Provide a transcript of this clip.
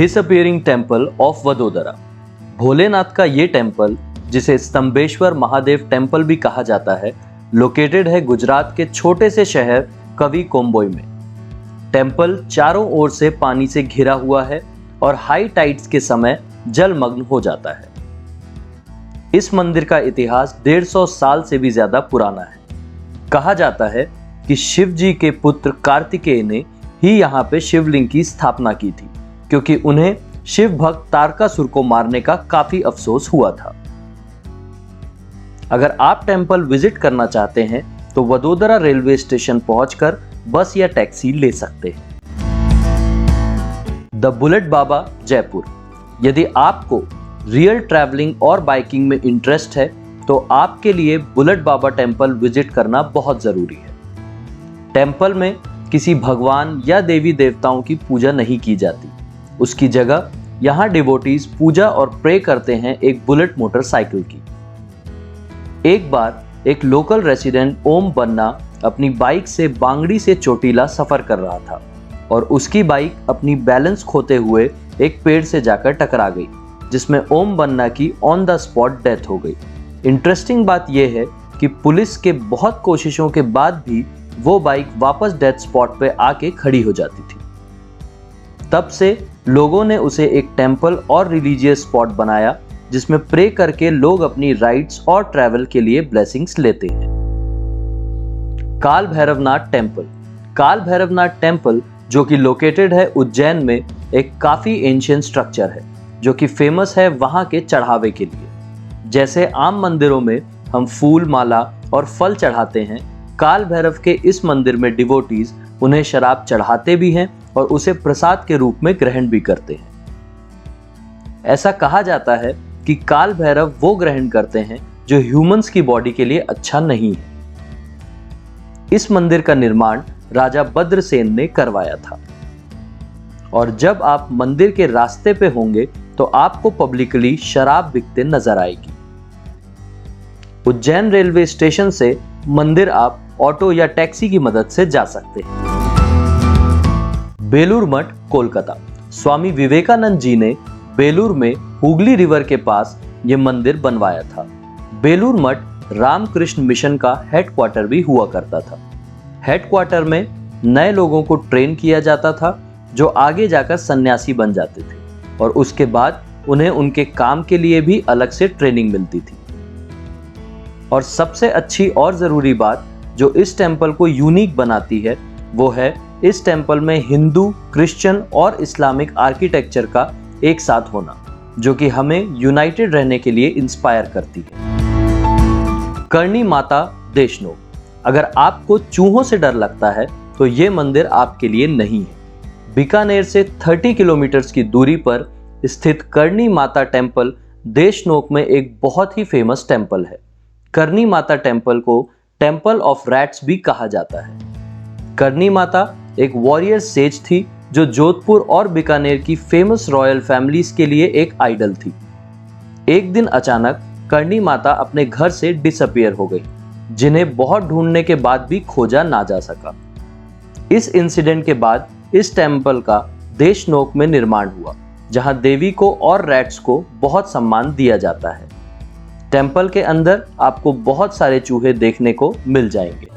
Disappearing temple of Vadodara. Bholenath का ये temple, जिसे स्तंभेश्वर महादेव टेम्पल भी कहा जाता है, लोकेटेड है गुजरात के छोटे से शहर कवी कोम्बोई में। टेम्पल चारों ओर से पानी से घिरा हुआ है और हाई टाइड्स के समय जलमग्न हो जाता है। इस मंदिर का इतिहास 150 साल से भी ज्यादा पुराना है। कहा जाता है कि शिव जी के पुत्र कार्तिकेय ने ही यहाँ पे शिवलिंग की स्थापना की थी, क्योंकि उन्हें शिव भक्त तारकासुर को मारने का काफी अफसोस हुआ था। अगर आप टेम्पल विजिट करना चाहते हैं तो वडोदरा रेलवे स्टेशन पहुंचकर बस या टैक्सी ले सकते हैं। द बुलेट बाबा, जयपुर। यदि आपको रियल ट्रैवलिंग और बाइकिंग में इंटरेस्ट है तो आपके लिए बुलेट बाबा टेम्पल विजिट करना बहुत जरूरी है। टेम्पल में किसी भगवान या देवी देवताओं की पूजा नहीं की जाती। उसकी जगह यहाँ डिवोटीज पूजा और प्रे करते हैं एक बुलेट मोटरसाइकिल की। एक बार एक लोकल रेसिडेंट ओम बन्ना अपनी बाइक से बांगड़ी से चोटीला सफर कर रहा था और उसकी बाइक अपनी बैलेंस खोते हुए एक पेड़ से जाकर टकरा गई, जिसमें ओम बन्ना की ऑन द स्पॉट डेथ हो गई। इंटरेस्टिंग बात यह है कि पुलिस के बहुत कोशिशों के बाद भी वो बाइक वापस डेथ स्पॉट पे आके खड़ी हो जाती थी। तब से लोगों ने उसे एक टेम्पल और रिलीजियस स्पॉट बनाया, जिसमें प्रे करके लोग अपनी राइड्स और ट्रैवल के लिए ब्लेसिंग्स लेते हैं। काल भैरवनाथ टेम्पल। काल भैरवनाथ टेम्पल, जो कि लोकेटेड है उज्जैन में, एक काफी एंशिएंट स्ट्रक्चर है जो कि फेमस है वहां के चढ़ावे के लिए। जैसे आम मंदिरों में हम फूल, माला और फल चढ़ाते हैं, काल भैरव के इस मंदिर में डिवोटीज उन्हें शराब चढ़ाते भी हैं और उसे प्रसाद के रूप में ग्रहण भी करते हैं। ऐसा कहा जाता है कि काल भैरव वो ग्रहण करते हैं जो ह्यूमंस की बॉडी के लिए अच्छा नहीं है। इस मंदिर का निर्माण राजा भद्रसेन ने करवाया था। और जब आप मंदिर के रास्ते पे होंगे तो आपको पब्लिकली शराब बिकते नजर आएगी। उज्जैन रेलवे स्टेशन से मंदिर आप ऑटो या टैक्सी की मदद से जा सकते हैं। बेलूर मठ, कोलकाता। स्वामी विवेकानंद जी ने बेलूर में हुगली रिवर के पास यह मंदिर बनवाया था। बेलूर मठ रामकृष्ण मिशन का हेडक्वार्टर भी हुआ करता था। हेडक्वार्टर में नए लोगों को ट्रेन किया जाता था जो आगे जाकर सन्यासी बन जाते थे और उसके बाद उन्हें उनके काम के लिए भी अलग से ट्रेनिंग मिलती थी। और सबसे अच्छी और ज़रूरी बात जो इस टेम्पल को यूनिक बनाती है वो है इस टेम्पल में हिंदू, क्रिश्चियन और इस्लामिक आर्किटेक्चर का एक साथ होना, जो कि हमें यूनाइटेड रहने के लिए इंस्पायर करती है। करणी माता, देशनोक। अगर आपको चूहों से डर लगता है तो ये मंदिर आपके लिए नहीं है। बीकानेर से 30 किलोमीटर की दूरी पर स्थित करणी माता टेम्पल देशनोक में एक बहुत ही फेमस टेम्पल है। करणी माता टेम्पल को टेम्पल ऑफ रैट्स भी कहा जाता है। करणी माता एक वॉरियर सेज थी जो जोधपुर और बीकानेर की फेमस रॉयल फैमिलीज के लिए एक आइडल थी। एक दिन अचानक करणी माता अपने घर से डिसअपियर हो गई, जिन्हें बहुत ढूंढने के बाद भी खोजा ना जा सका। इस इंसिडेंट के बाद इस टेम्पल का देशनोक में निर्माण हुआ, जहां देवी को और रैट्स को बहुत सम्मान दिया जाता है। टेम्पल के अंदर आपको बहुत सारे चूहे देखने को मिल जाएंगे।